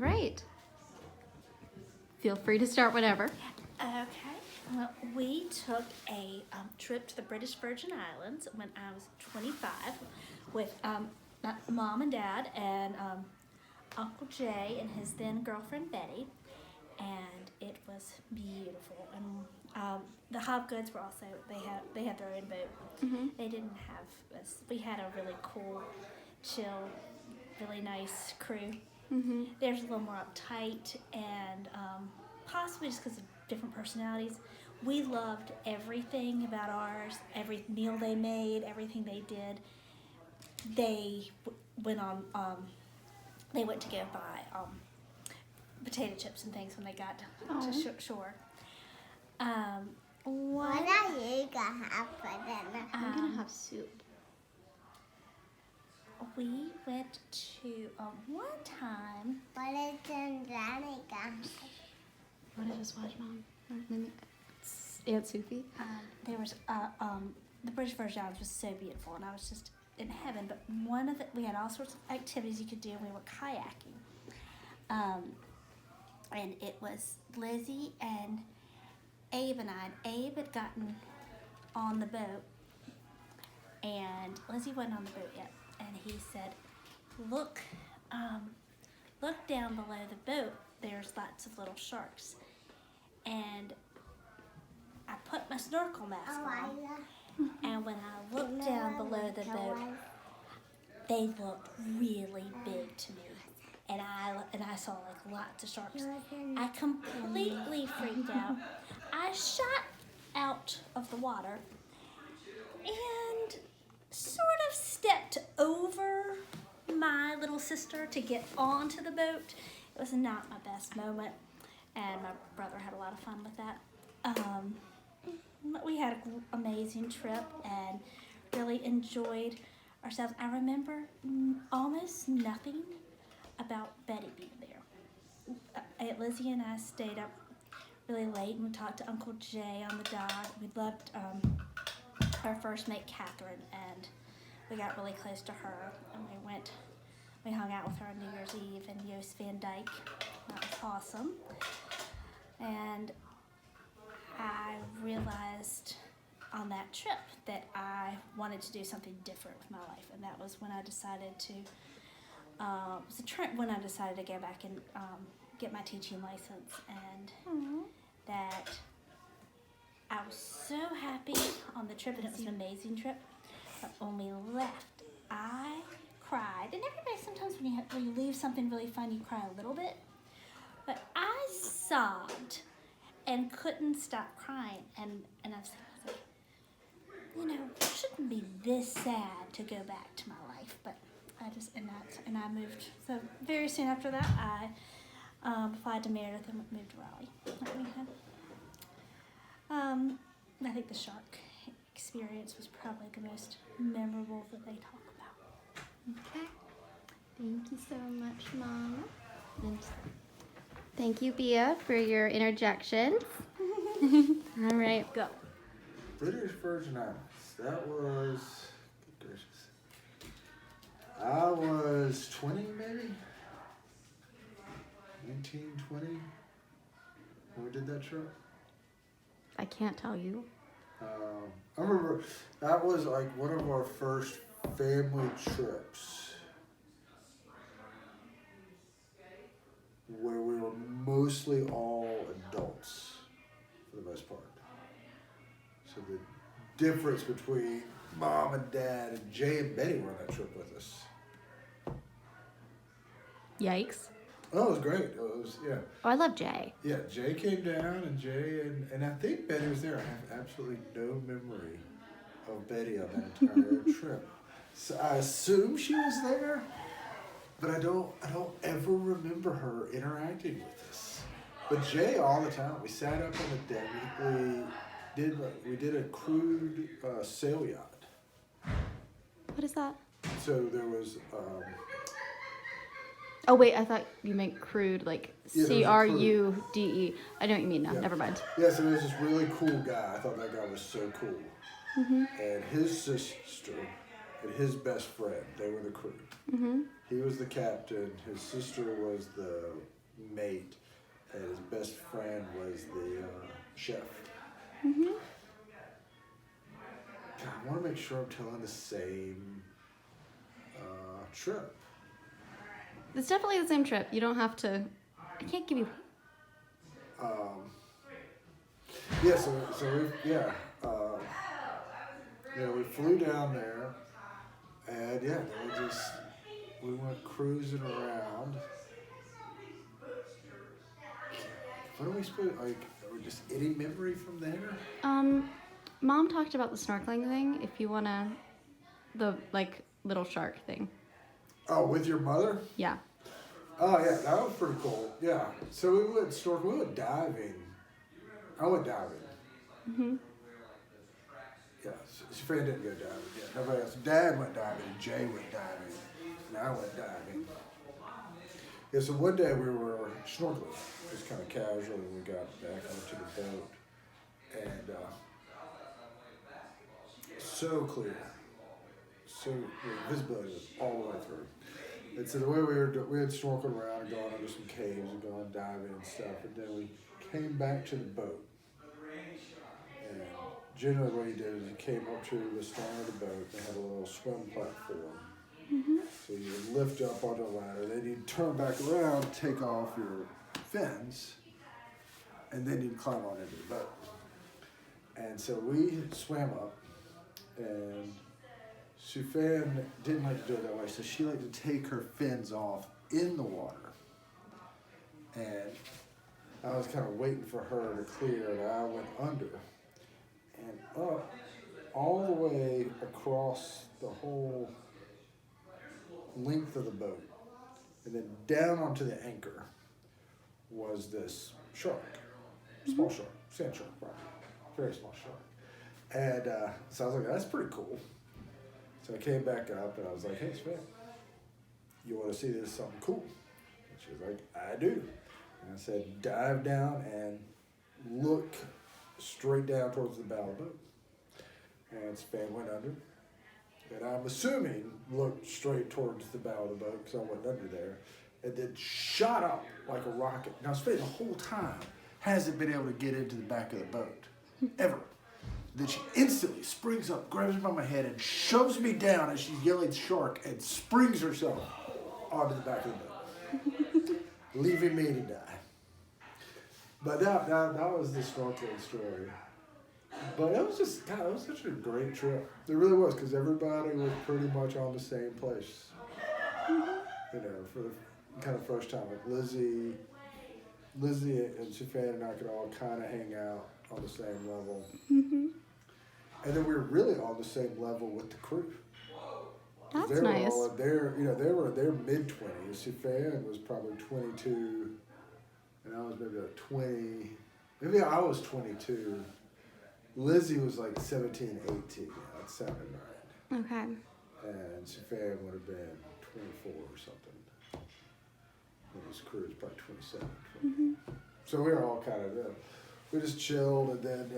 right. Feel free to start whenever. Okay. Well, we took a trip to the British Virgin Islands when I was 25 with my mom and dad and Uncle Jay and his then girlfriend Betty, and it was beautiful. And the Hobgoods were also they had their own boat. Mm-hmm. They didn't have us. We had a really cool, chill, really nice crew. Mm-hmm. Theirs a little more uptight and possibly just because of different personalities. We loved everything about ours, every meal they made, everything they did. They went on. They went to go buy potato chips and things when they got to shore. What are you gonna have for dinner? I'm gonna have soup. We went to one time. What is Danny gonna have? What did I just watch, Mom? Aunt Sophie. There was the British Virgin Islands was so beautiful, and I was just in heaven. But we had all sorts of activities you could do. We were kayaking, and it was Lizzie and Abe and I. And Abe had gotten on the boat, and Lizzie wasn't on the boat yet. And he said, "Look, look down below the boat. There's lots of little sharks." And I put my snorkel mask on, and when I looked down below the boat, they looked really big to me, and I saw like lots of sharks. I completely freaked out. I shot out of the water and sort of stepped over my little sister to get onto the boat. It was not my best moment, and my brother had a lot of fun with that. We had an amazing trip and really enjoyed ourselves. I remember almost nothing about Betty being there. Lizzie and I stayed up really late and we talked to Uncle Jay on the dock. We loved our first mate, Catherine, and we got really close to her. And we hung out with her on New Year's Eve in Joost Van Dyke. That was awesome. And I realized on that trip that I wanted to do something different with my life, and that was when I decided to. When I decided to go back and get my teaching license, and that I was so happy on the trip, and it was an amazing trip. But when we left, I cried, and everybody sometimes when you leave something really fun, you cry a little bit. But I sobbed and couldn't stop crying, and I was like, it shouldn't be this sad to go back to my life. But I I moved. So very soon after that, I applied to Meredith and moved to Raleigh. I think the shark experience was probably the most memorable that they talk about. Okay. Thank you so much, Mom. And thank you, Bea, for your interjections. All right, go. British Virgin Islands. That was, good gracious. I was 20 maybe? 19, 20 when we did that trip. I can't tell you. I remember that was like one of our first family trips where we were mostly all adults for the most part. So the difference between Mom and Dad and Jay and Betty were on that trip with us. Yikes. Oh, it was great. It was, yeah. Oh, I love Jay. Yeah, Jay came down, and Jay and I think Betty was there. I have absolutely no memory of Betty on that entire trip. So I assume she was there, but I don't ever remember her interacting with us. But Jay all the time. We sat up on the deck. We did a crude sail yacht. What is that? So there was. Oh, wait, I thought you meant crude, like Yeah, there was a crude. CRUDE. I know what you mean now. Yeah. Never mind. Yeah, so there was this really cool guy. I thought that guy was so cool. Mm-hmm. And his sister and his best friend. They were the crew. Mhm. He was the captain. His sister was the mate, and his best friend was the chef. Mhm. God, I want to make sure I'm telling the same trip. It's definitely the same trip. You don't have to. I can't give you. Yeah, we flew down there, and then we went cruising around. What are we supposed or just any memory from there? Mom talked about the snorkeling thing. If you wanna, the like little shark thing. Oh, with your mother? Yeah. Oh yeah, that was pretty cool. Yeah, so we went snorkeling. We went diving. I went diving. Mhm. Yeah, Sophia didn't go diving. Yeah, nobody else. Dad went diving, and Jay went diving, and I went diving. Yeah, so one day we were snorkeling, just kind of casually. We got back onto the boat, and so clear, so the visibility was all the way through. And so the way we had snorkeled around and gone under some caves and gone diving and stuff, and then we came back to the boat. And generally what he did is he came up to the stern of the boat. They had a little swim platform. So you would lift up onto a ladder, then you'd turn back around, take off your fins, and then you'd climb on into the boat. And so we swam up, and Sufan didn't like to do it that way, so she liked to take her fins off in the water. And I was kind of waiting for her to clear, and I went under and up all the way across the whole length of the boat, and then down onto the anchor was this shark, small shark, sand shark, probably, very small shark. And so I was like, that's pretty cool. So I came back up and I was like, hey, Sven, you want to see this something cool? And she was like, I do. And I said, dive down and look straight down towards the bow of the boat. And Sven went under. And I'm assuming looked straight towards the bow of the boat because I went under there. And then shot up like a rocket. Now Sven the whole time hasn't been able to get into the back of the boat. Ever. Then she instantly springs up, grabs me by my head, and shoves me down as she's yelling shark and springs herself onto the back of the boat, leaving me to die. But that was the snorkeling story. But it was just, God, it was such a great trip. It really was, because everybody was pretty much on the same place. You know, for the kind of first time. Like Lizzie and Sufan and I could all kind of hang out on the same level. And then we were really on the same level with the crew. That's they were nice. all in their, they were in their mid-20s. Sufan was probably 22, and I was maybe like 20. Maybe I was 22. Lizzie was like 17, 18. Yeah, that sounded right. Okay. And Sufan would have been 24 or something. And his crew was probably 27. So we were all kind of, we just chilled, and then,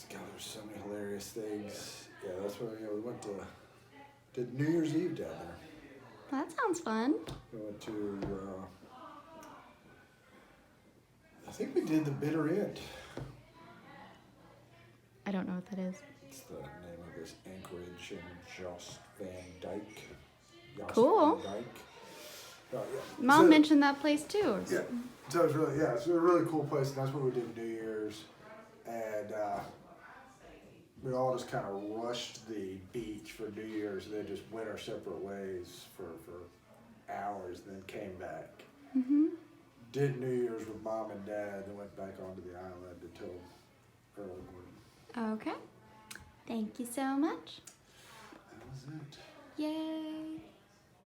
God, there's so many hilarious things. Yeah, that's where we went to, did New Year's Eve down there. That sounds fun. We went to, I think we did the Bitter End. I don't know what that is. It's the name of this Anchorage and Jost Van Dyke. Cool. Van Dyke. Yeah. Mom mentioned that place too. Yeah, so it's really, it's a really cool place, and that's where we did New Year's. And we all just kind of rushed the beach for New Year's, and then just went our separate ways for hours, and then came back. Did New Year's with Mom and Dad, then went back onto the island until early morning. Okay. Thank you so much. That was it. Yay.